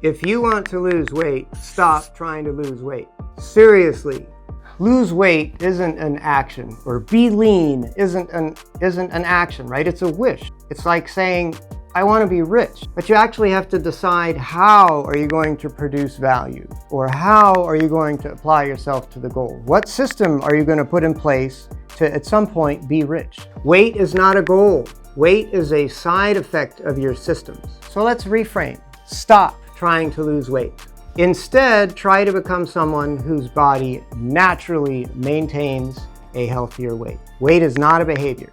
If you want to lose weight, stop trying to lose weight. Seriously, lose weight isn't an action, or be lean isn't an action, right? It's a wish. It's like saying, I want to be rich, but you actually have to decide how are you going to produce value, or how are you going to apply yourself to the goal? What system are you going to put in place to at some point be rich? Weight is not a goal. Weight is a side effect of your systems. So let's reframe. Stop trying to lose weight. Instead, try to become someone whose body naturally maintains a healthier weight. Weight is not a behavior.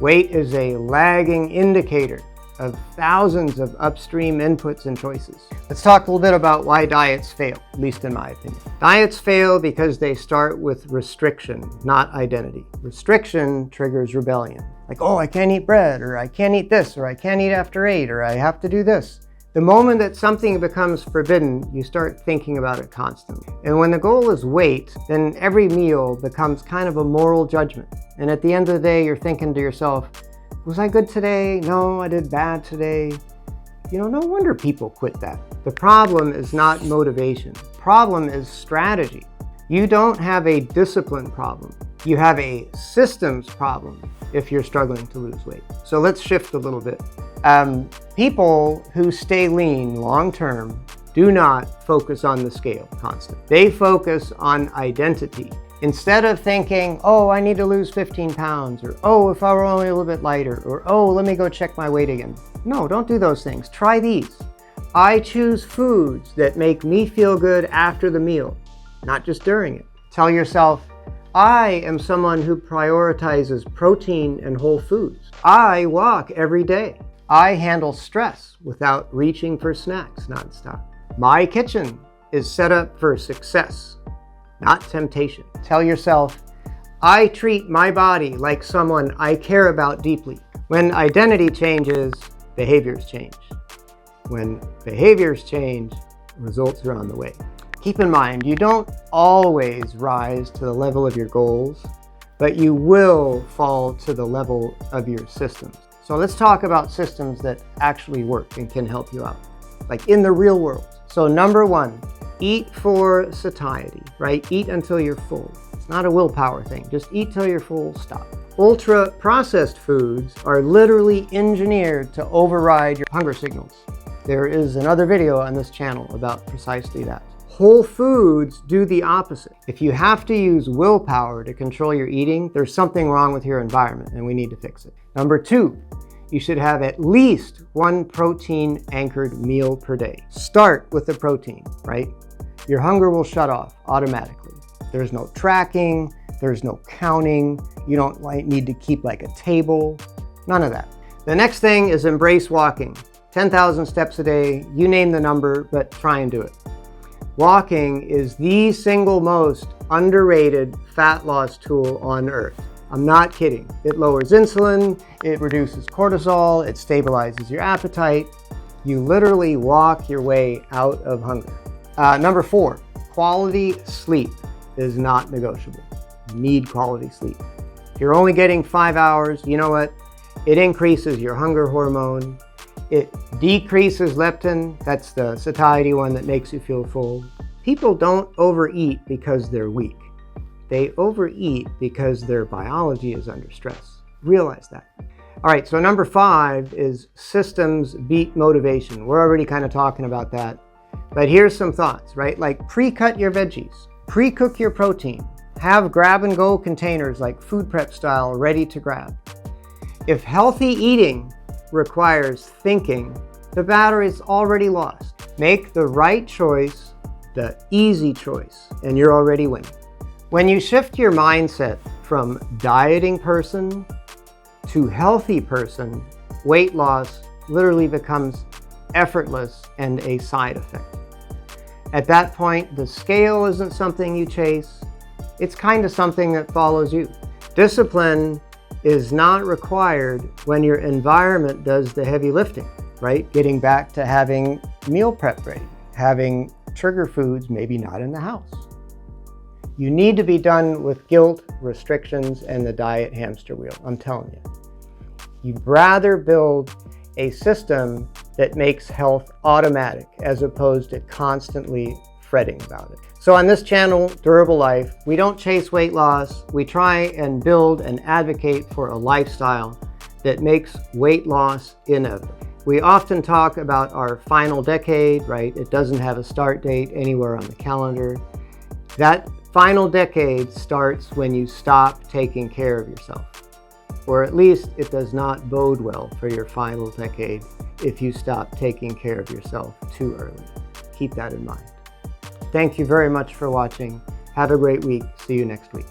Weight is a lagging indicator of thousands of upstream inputs and choices. Let's talk a little bit about why diets fail, at least in my opinion. Diets fail because they start with restriction, not identity. Restriction triggers rebellion. Like, oh, I can't eat bread, or I can't eat this, or I can't eat after 8, or I have to do this. The moment that something becomes forbidden, you start thinking about it constantly. And when the goal is weight, then every meal becomes kind of a moral judgment. And at the end of the day, you're thinking to yourself, was I good today? No, I did bad today. You know, no wonder people quit that. The problem is not motivation. The problem is strategy. You don't have a discipline problem. You have a systems problem if you're struggling to lose weight. So let's shift a little bit. People who stay lean long-term do not focus on the scale constantly. They focus on identity. Instead of thinking, oh, I need to lose 15 pounds, or oh, if I were only a little bit lighter, or oh, let me go check my weight again. No, don't do those things. Try these. I choose foods that make me feel good after the meal, not just during it. Tell yourself, I am someone who prioritizes protein and whole foods. I walk every day. I handle stress without reaching for snacks nonstop. My kitchen is set up for success, not temptation. Tell yourself, I treat my body like someone I care about deeply. When identity changes, behaviors change. When behaviors change, results are on the way. Keep in mind, you don't always rise to the level of your goals, but you will fall to the level of your systems. So let's talk about systems that actually work and can help you out, like in the real world. So number 1, eat for satiety, right? Eat until you're full. It's not a willpower thing. Just eat till you're full, stop. Ultra-processed foods are literally engineered to override your hunger signals. There is another video on this channel about precisely that. Whole foods do the opposite. If you have to use willpower to control your eating, there's something wrong with your environment and we need to fix it. Number 2, you should have at least 1 protein-anchored meal per day. Start with the protein, right? Your hunger will shut off automatically. There's no tracking, there's no counting, you don't need to keep like a table, none of that. The next thing is embrace walking. 10,000 steps a day, you name the number, but try and do it. Walking is the single most underrated fat loss tool on earth. I'm not kidding. It lowers insulin, it reduces cortisol, it stabilizes your appetite. You literally walk your way out of hunger. Number 4, quality sleep is not negotiable. You need quality sleep. If you're only getting 5 hours, you know what? It increases your hunger hormone. It decreases leptin, that's the satiety one that makes you feel full. People don't overeat because they're weak. They overeat because their biology is under stress. Realize that. All right, so number 5 is systems beat motivation. We're already kind of talking about that. But here's some thoughts, right? Like pre-cut your veggies, pre-cook your protein, have grab-and-go containers like food prep style ready to grab. If healthy eating requires thinking, the battery is already lost. Make the right choice, the easy choice, and you're already winning. When you shift your mindset from dieting person to healthy person, weight loss literally becomes effortless and a side effect. At that point, the scale isn't something you chase. It's kind of something that follows you. Discipline is not required when your environment does the heavy lifting, right? Getting back to having meal prep ready, having trigger foods maybe not in the house. You need to be done with guilt, restrictions, and the diet hamster wheel, I'm telling you. You'd rather build a system that makes health automatic as opposed to constantly fretting about it. So on this channel, DurableLife, we don't chase weight loss. We try and build and advocate for a lifestyle that makes weight loss inevitable. We often talk about our final decade, right? It doesn't have a start date anywhere on the calendar. That final decade starts when you stop taking care of yourself. Or at least it does not bode well for your final decade if you stop taking care of yourself too early. Keep that in mind. Thank you very much for watching. Have a great week. See you next week.